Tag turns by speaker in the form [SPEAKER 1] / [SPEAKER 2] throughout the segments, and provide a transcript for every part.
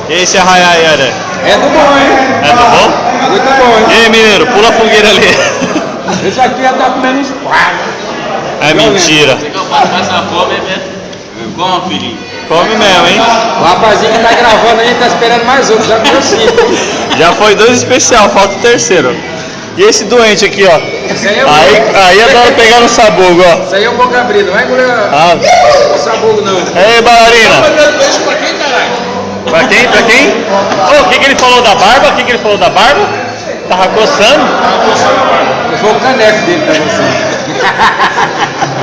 [SPEAKER 1] E esse arraiaiara?
[SPEAKER 2] É do bom, hein?
[SPEAKER 1] É do bom?
[SPEAKER 2] Muito bom, hein?
[SPEAKER 1] E aí, mineiro, pula a fogueira ali.
[SPEAKER 2] Esse aqui já tá comendo uns 4.
[SPEAKER 1] É mentira.
[SPEAKER 3] Você que eu faço essa fome, é como, filhinho?
[SPEAKER 1] Come mesmo, hein?
[SPEAKER 2] O rapazinho que tá gravando aí tá esperando mais outro, já comeu 5.
[SPEAKER 1] Já foi 2 especial, falta o terceiro. E esse doente aqui, ó.
[SPEAKER 2] Esse aí é o
[SPEAKER 1] Aí adora pegar no sabugo, ó.
[SPEAKER 2] Isso aí é um boca abrida, não é engolir o sabugo não.
[SPEAKER 1] Ei, bailarina.
[SPEAKER 3] Beijo pra quem, caralho?
[SPEAKER 1] Pra quem? Pra quem? Ô, o que ele falou da barba? O que ele falou da barba? Tava coçando?
[SPEAKER 2] Eu vou o caneco dele pra você.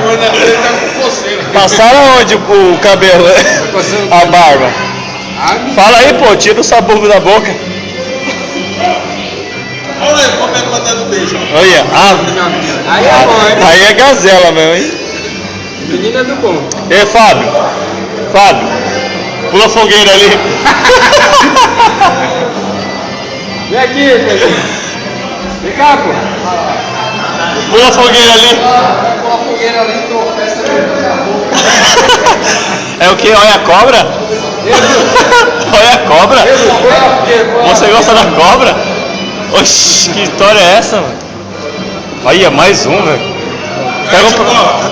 [SPEAKER 3] Ele tá com coceira.
[SPEAKER 1] Passaram onde o cabelo? A barba. Fala aí, pô, tira o sabugo da boca.
[SPEAKER 3] Olha aí, como é que eu do beijo?
[SPEAKER 1] Olha,
[SPEAKER 2] Aí é bom, hein?
[SPEAKER 1] aí é gazela mesmo, hein?
[SPEAKER 2] Menino é do bom.
[SPEAKER 1] Ei, Fábio, pula a fogueira ali.
[SPEAKER 2] Vem aqui, Pedro. Vem cá, pô.
[SPEAKER 1] Pula a fogueira ali.
[SPEAKER 2] Pula a fogueira ali,
[SPEAKER 1] É o que? Olha a cobra? Olha a cobra? Você gosta da cobra? Oxi, que história é essa, mano? Olha, mais um, velho.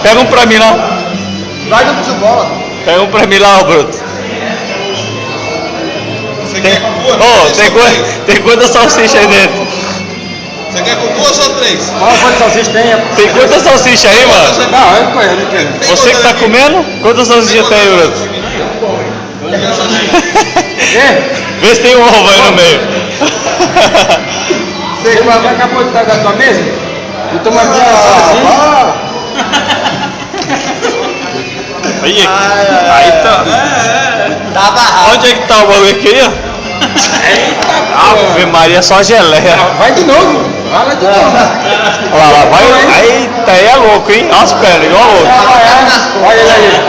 [SPEAKER 1] Pega um pra mim lá.
[SPEAKER 2] Vai do de bola.
[SPEAKER 1] Pega um pra mim lá, ô Bruto.
[SPEAKER 3] Você
[SPEAKER 1] Tem,
[SPEAKER 3] quer com duas?
[SPEAKER 1] tem quantas salsichas aí dentro?
[SPEAKER 3] Você quer com 2 ou 3?
[SPEAKER 2] Quantas salsichas tem?
[SPEAKER 1] Tem quantas salsichas aí, mano?
[SPEAKER 2] Não, eu não quero.
[SPEAKER 1] Você que tá comendo? Quantas salsichas tem aí, Bruto? Vê se tem um ovo aí no meio.
[SPEAKER 2] Você vai capotar da tua mesa? E toma aqui sozinho.
[SPEAKER 1] Aí tá. Onde é que tá o bagulho aqui, ó? Ave Maria, só geleia.
[SPEAKER 2] Vai de novo. Fala de novo.
[SPEAKER 1] Olha lá, vai. Eita, aí é louco, hein? Olha as pernas, igual louco.
[SPEAKER 2] Olha ele aí.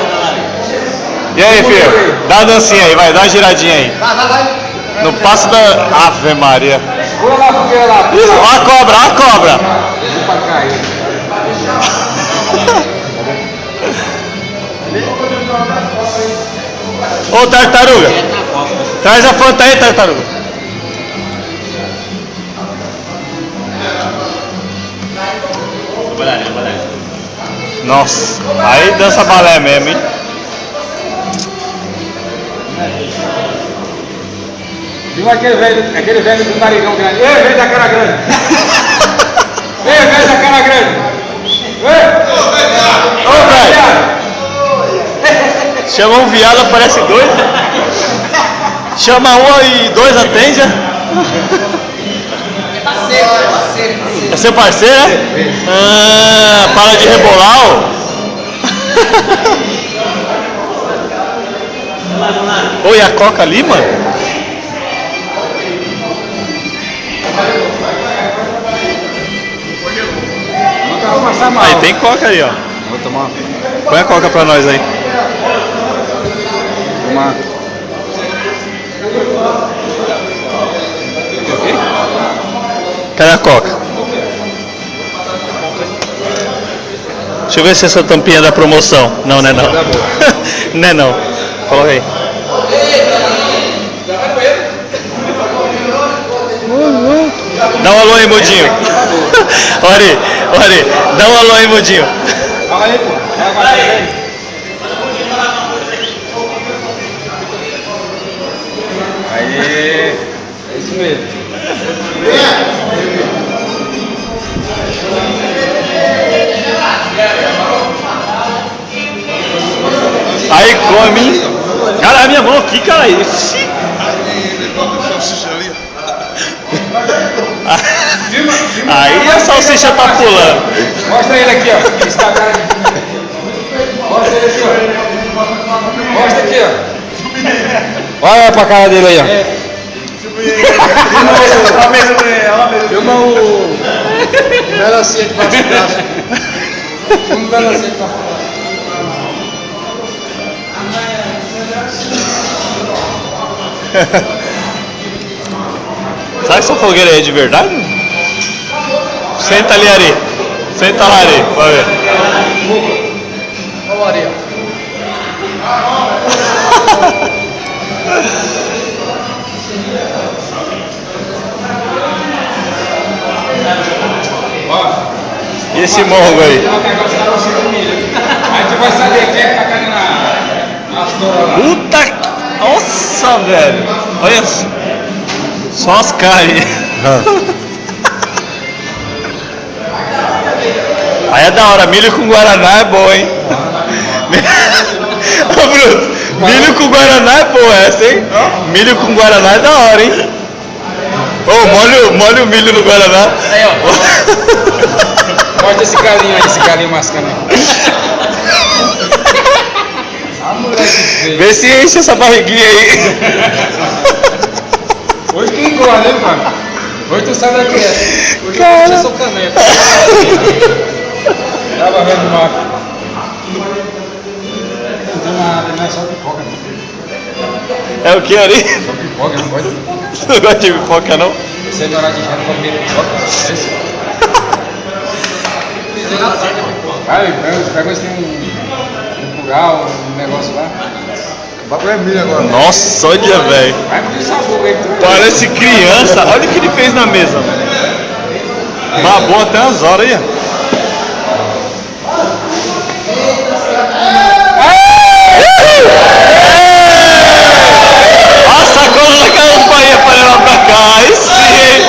[SPEAKER 1] E aí, filho? Dá uma dancinha aí, vai, dá uma giradinha aí.
[SPEAKER 2] Vai.
[SPEAKER 1] No passo da. Ave Maria.
[SPEAKER 2] Pula lá, fogueira lá.
[SPEAKER 1] Ó a cobra, ó a cobra.
[SPEAKER 2] Vem pra cá aí.
[SPEAKER 1] Ô, tartaruga. Traz a fanta aí, tartaruga. Nossa, aí dança balé mesmo, hein?
[SPEAKER 2] Viu aquele velho do narigão grande? Ei, velho da cara grande! Ei, velho da cara grande! Ei!
[SPEAKER 1] Ô, velho! Chama um viado, aparece 2. Chama um e 2 atende. É seu parceiro, é? Ah, para de rebolar, ó. Oi, a coca ali, mano? Aí tem coca aí, ó.
[SPEAKER 2] Vou tomar.
[SPEAKER 1] Põe a coca pra nós aí.
[SPEAKER 2] Tomar.
[SPEAKER 1] Cadê a coca? Deixa eu ver se essa tampinha é da promoção. Não, não é não. Não é não. Coloca aí. Dá um alô aí, Mudinho. Ori, dá um alô aí, Mudinho.
[SPEAKER 2] Fala aí, pô. Aí. É isso mesmo.
[SPEAKER 1] Aí come. Cara, a minha mão aqui, cara. Aí a salsicha tá pulando.
[SPEAKER 2] Mostra ele aqui, ó. Está a cara de... Mostra ele aqui, ó. Mostra aqui, ó. Olha pra cara dele aí, ó. Filma o melancia de baixo braço. Filma o melancia de baixo braço.
[SPEAKER 1] Será que essa fogueira é de verdade? Senta ali, Ari. Senta lá, Ari. Vai ver.
[SPEAKER 2] Olha ali, ó.
[SPEAKER 1] E esse mongo aí?
[SPEAKER 2] Vou pegar os caras de milho. Aí tu vai saber quem é que tá caindo na estoura lá.
[SPEAKER 1] Puta que... Nossa, velho. Olha só as caras. Aí é da hora, milho com guaraná é bom, hein? Ô Bruto, milho com guaraná é boa essa, hein? Milho com guaraná é da hora, hein? Ô, molha o milho no guaraná.
[SPEAKER 4] Aí, ó.
[SPEAKER 2] Mostra esse galinho aí, esse galinho mascando aí. Ah, moleque feio.
[SPEAKER 1] Vê se enche essa barriguinha aí.
[SPEAKER 2] Hoje quem gosta, né, mano? Hoje tu sabe daqui. Hoje eu
[SPEAKER 1] Cara.
[SPEAKER 2] sou caneta. Tava vendo o mapa. Não tem nada, não é só pipoca, não.
[SPEAKER 1] É o que ali?
[SPEAKER 2] Só pipoca, não pode.
[SPEAKER 1] Você não gosta de pipoca, não?
[SPEAKER 2] Você não era de gênero pra comer pipoca? É isso? Aí, eles pegam assim um curral, um negócio lá. Vai pra milho agora.
[SPEAKER 1] Nossa, olha, velho.
[SPEAKER 2] Vai pro sabor aí.
[SPEAKER 1] Parece criança. Olha o que ele fez na mesa. Babou até as horas aí. A sacola da campainha pra levar pra cá. Aí sim.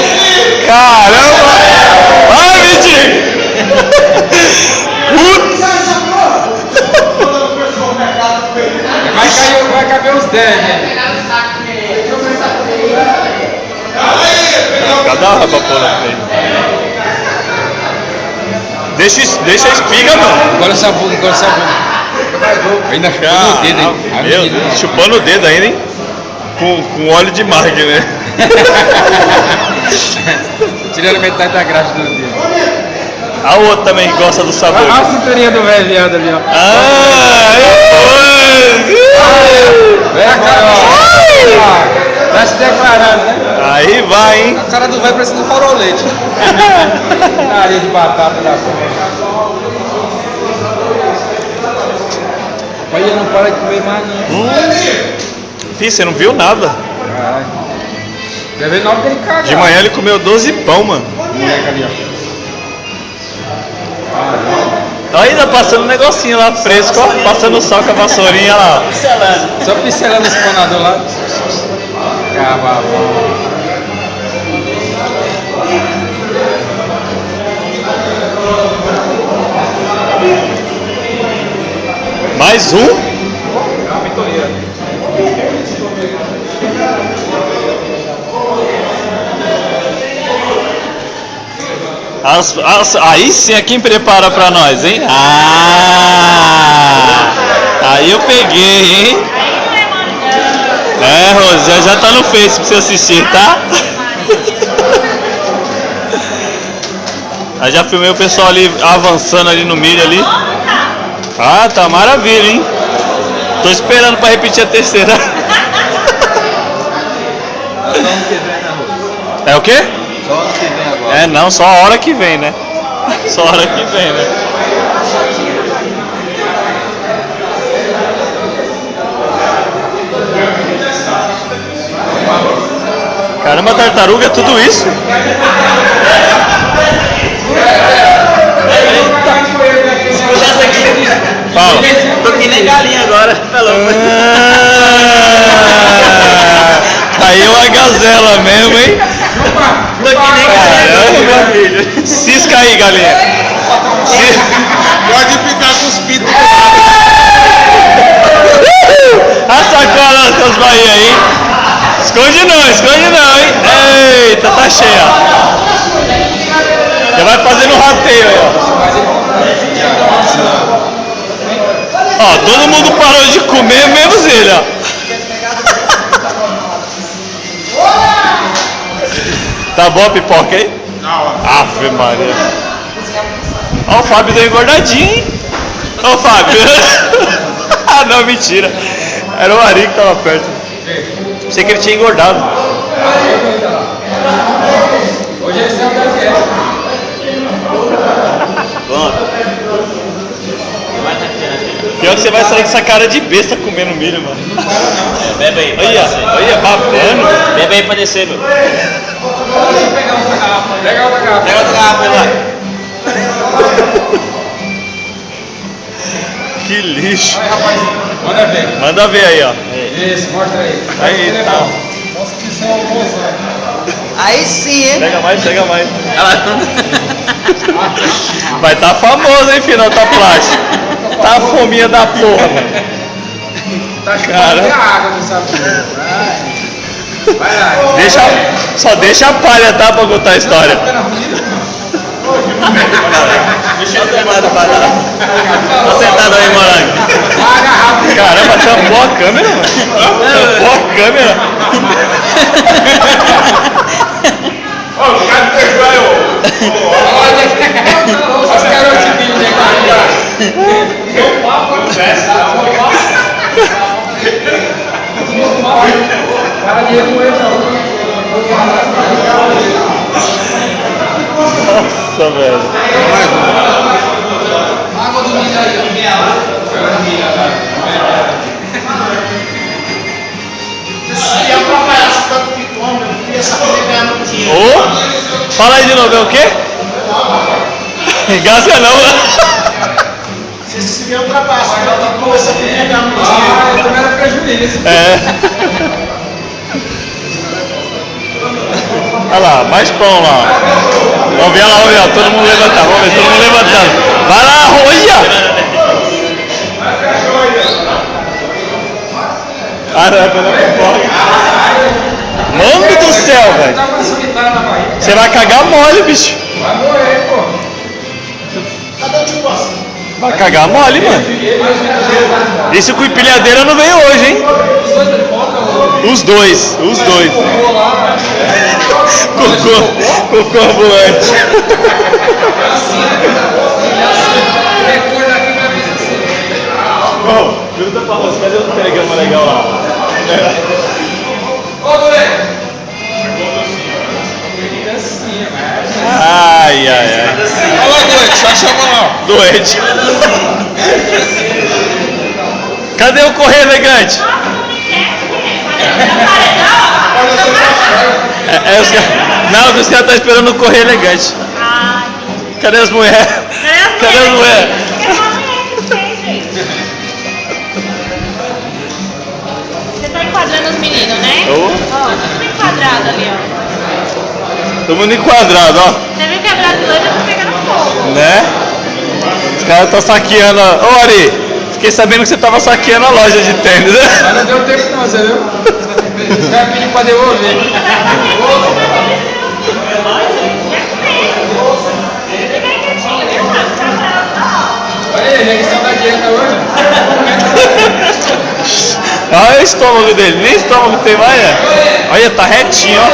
[SPEAKER 1] Caramba. Ai, Vitinho. Putz.
[SPEAKER 2] Vai caber uns 10, né?
[SPEAKER 1] Cada hora pra pôr na frente. Deixa a espiga, mano.
[SPEAKER 2] Agora sabor, agora sabor. Ainda chupando o dedo, hein? Ai,
[SPEAKER 1] Meu
[SPEAKER 2] menino.
[SPEAKER 1] Deus, chupando o dedo ainda, hein? Com óleo de marca, né?
[SPEAKER 2] Tirando metade da graxa do dedo.
[SPEAKER 1] A outra também que gosta do sabor.
[SPEAKER 2] Olha a cinturinha do velho viado ali, ó.
[SPEAKER 1] Ah,
[SPEAKER 2] Vem agora, ó. Tá se declarando, né?
[SPEAKER 1] aí vai, hein?
[SPEAKER 3] A cara do velho parecendo um farolete.
[SPEAKER 2] Areia de batata da porra. Olha, não para de comer mais, não.
[SPEAKER 1] Fih, você não viu nada.
[SPEAKER 2] Caralho. Quer ver na hora que ele caga.
[SPEAKER 1] De manhã ele comeu 12 pão, mano.
[SPEAKER 2] Moleque ali, ó.
[SPEAKER 1] Ainda passando um negocinho lá fresco, ó. Passando sol com a vassourinha lá.
[SPEAKER 2] Só pincelando esse panador lá. Cavalo.
[SPEAKER 1] Mais um? Aí sim é quem prepara pra nós, hein? Ah! Aí eu peguei, hein? É, Rose, já tá no Face pra você assistir, tá? Aí já filmei o pessoal ali avançando ali no milho ali. Ah, tá maravilha, hein? Tô esperando pra repetir a terceira. É o quê?
[SPEAKER 3] Só ano que vem agora.
[SPEAKER 1] É, não, só a hora que vem, né? Só a hora que vem, né? Caramba, tartaruga é tudo isso? Fala.
[SPEAKER 4] Tô que nem galinha agora, falou.
[SPEAKER 1] Aí é uma gazela mesmo, hein?
[SPEAKER 4] Tô que nem galinha.
[SPEAKER 1] Caramba, filho. Cisca aí, galinha.
[SPEAKER 3] Pode ficar com os pitos.
[SPEAKER 1] A sacola das suas Bahia aí. Esconde não, hein? Eita, tá cheia. Já vai fazendo rateio aí, ó. Ó, todo mundo parou de comer, menos ele, ó. Tá boa a pipoca aí?
[SPEAKER 3] Não,
[SPEAKER 1] Ave Maria. Ó, o Fábio deu engordadinho, hein? Ó, o Fábio. Ah, não, mentira. Era o Ari que tava perto. Pensei que ele tinha engordado.
[SPEAKER 2] Hoje eles são da festa.
[SPEAKER 1] Pior que você vai sair com essa cara de besta comendo milho, mano.
[SPEAKER 4] Bebe aí, pra
[SPEAKER 1] Olha,
[SPEAKER 4] descer.
[SPEAKER 1] olha, babando.
[SPEAKER 4] Bebe aí pra descer, meu.
[SPEAKER 2] Pega outra garrafa.
[SPEAKER 4] Pega outra garrafa aí lá.
[SPEAKER 1] Que lixo.
[SPEAKER 2] Vai, rapaz. Manda ver.
[SPEAKER 1] Manda ver aí, ó.
[SPEAKER 2] Isso, mostra aí.
[SPEAKER 1] Aí, tá.
[SPEAKER 2] Nossa, que são almoço, né?
[SPEAKER 3] Aí sim, hein?
[SPEAKER 1] Pega mais, pega mais.
[SPEAKER 4] Ela...
[SPEAKER 1] Vai tá famoso, hein, filho, tá plástico. Tá a fominha da porra, mano.
[SPEAKER 2] Tá chupando
[SPEAKER 1] Cara.
[SPEAKER 2] até a água, não sabe? Vai lá.
[SPEAKER 1] Só deixa a palha, tá, pra contar a história.
[SPEAKER 2] Tá na comida?
[SPEAKER 4] Deixa eu tomar do padrão. Tô sentado aí, morango.
[SPEAKER 2] Paga rápido.
[SPEAKER 1] Caramba, tampou a câmera, mano. Tampou a câmera.
[SPEAKER 2] Os garotinhos de cara. Fala dinheiro com ele, não.
[SPEAKER 1] Nossa, velho.
[SPEAKER 2] Água do milho aí,
[SPEAKER 1] Ô, fala aí de novo, é o quê? Engasga não, né?
[SPEAKER 5] Se vier ultrapassa, começa a pegar muito
[SPEAKER 2] Ah, eu também era prejuízo.
[SPEAKER 1] É. Olha lá, mais pão lá. Vamos ver lá, todo mundo levantar. Vamos ver, todo mundo levantando. Vai lá, olha! Caramba, não é foda. Mano do céu, velho.
[SPEAKER 2] Tá com solitária na barriga.
[SPEAKER 1] Você vai cagar mole, bicho.
[SPEAKER 2] Vai morrer, pô.
[SPEAKER 5] Cadê o tio Bossa?
[SPEAKER 1] Vai cagar mole, mano. Isso com empilhadeira não veio hoje, hein? Os dois. Cocô ambulante. Ô, pergunta pra você, cadê o telegrama legal lá?
[SPEAKER 2] Ô, moleque.
[SPEAKER 1] Ai.
[SPEAKER 3] Olha lá, doente, só chama lá.
[SPEAKER 1] Doente. Cadê o correio elegante? Os caras... Não, os caras estão esperando o correio elegante. Cadê as mulheres? Cadê as mulheres?
[SPEAKER 6] Você tá enquadrando os meninos, né?
[SPEAKER 1] Ô.
[SPEAKER 6] Ó, tudo enquadrado ali, ó.
[SPEAKER 1] Todo mundo enquadrado, ó.
[SPEAKER 6] Você viu que a brasileira tá pegando fogo.
[SPEAKER 1] Né? Os caras estão saqueando. Ô, Ari, fiquei sabendo que você tava saqueando a loja de tênis, né?
[SPEAKER 2] Mas não deu tempo não, você viu? Os caras pediram pra devolver. Olha aí, ele está na dieta hoje.
[SPEAKER 1] Olha o estômago dele, nem estômago tem mais, né? Olha, tá retinho, ó.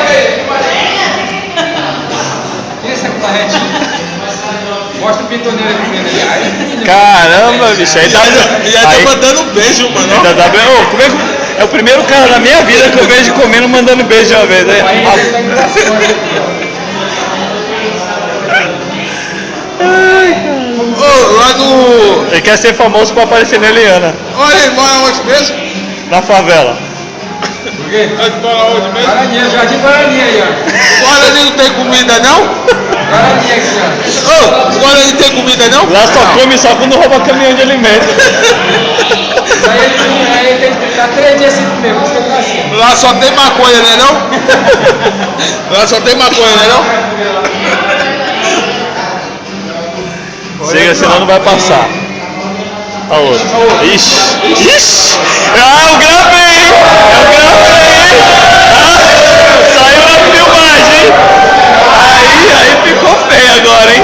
[SPEAKER 2] Quem é esse que tá retinho? Mostra o pitoneiro aqui dele. Ai,
[SPEAKER 1] Caramba, bicho, aí dá.
[SPEAKER 3] E aí tá mandando um beijo, mano.
[SPEAKER 1] Ainda dá bem. Ô, como é que. É o primeiro cara da minha vida que eu vejo comendo mandando beijo de uma vez, né?
[SPEAKER 2] aí ele tá engraçado aqui,
[SPEAKER 3] Ô, lá no...
[SPEAKER 1] Ele quer ser famoso pra aparecer na Eliana,
[SPEAKER 3] Olha, ele mora onde mesmo?
[SPEAKER 1] na favela.
[SPEAKER 2] ó. Por quê?
[SPEAKER 3] Ele mora onde mesmo?
[SPEAKER 2] Guaraninha, Jardim Guarani aí, ó.
[SPEAKER 3] Guarani não tem comida, não?
[SPEAKER 2] Guarani aqui, ó.
[SPEAKER 3] Ô, Guarani tem comida, não?
[SPEAKER 1] Lá só come só quando rouba caminhão de alimento.
[SPEAKER 2] Aí ele tem que ficar 3 dias sem comer, por isso que ele tá assim.
[SPEAKER 3] Lá só tem maconha, né não? Lá só tem maconha, né não?
[SPEAKER 1] Chega, senão não vai passar. A outra. Ixi! Ah, eu gravei! Saiu na filmagem, hein? Aí ficou feio agora, hein?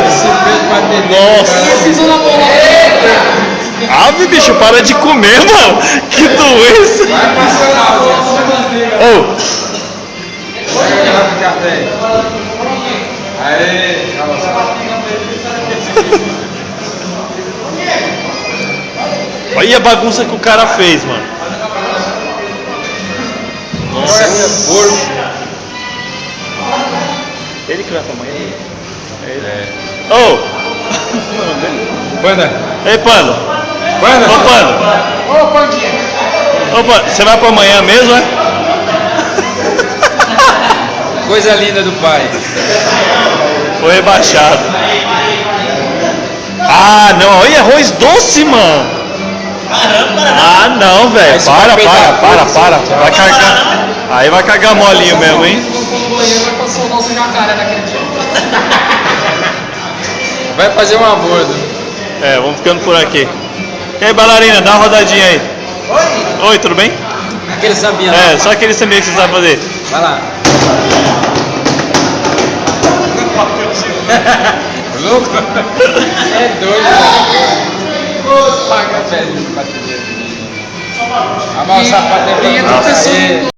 [SPEAKER 1] Nossa! Ave, bicho, para de comer, mano! Que doença!
[SPEAKER 2] Vai passando a bola.
[SPEAKER 1] Ô!
[SPEAKER 2] Pega a garrafa de café. Aê,
[SPEAKER 1] Olha a bagunça que o cara fez, mano.
[SPEAKER 2] Nossa, porco.
[SPEAKER 1] Ele que vai pra amanhã? Ô!
[SPEAKER 2] Panda.
[SPEAKER 1] Ei, Pando!
[SPEAKER 2] Panda.
[SPEAKER 1] Ô, Pando!
[SPEAKER 5] Ô, Pandinha.
[SPEAKER 1] Ô, Pando, você vai pra amanhã mesmo, é?
[SPEAKER 2] Coisa linda do pai.
[SPEAKER 1] Foi rebaixado. Ah, não, olha arroz doce, mano. Ah, não, velho. Para. Vai cagar. Aí vai cagar molinho mesmo, hein?
[SPEAKER 2] Vai passar o nosso jacaré naquele dia. Vai fazer um abordo.
[SPEAKER 1] É, vamos ficando por aqui. E aí, bailarina, dá uma rodadinha aí. Oi, tudo bem?
[SPEAKER 2] Aquele sambinha lá.
[SPEAKER 1] É, só aquele sambinha que você sabe fazer.
[SPEAKER 2] Vai lá. Louco? É doido. Paga velho de bateria. A mão sapato é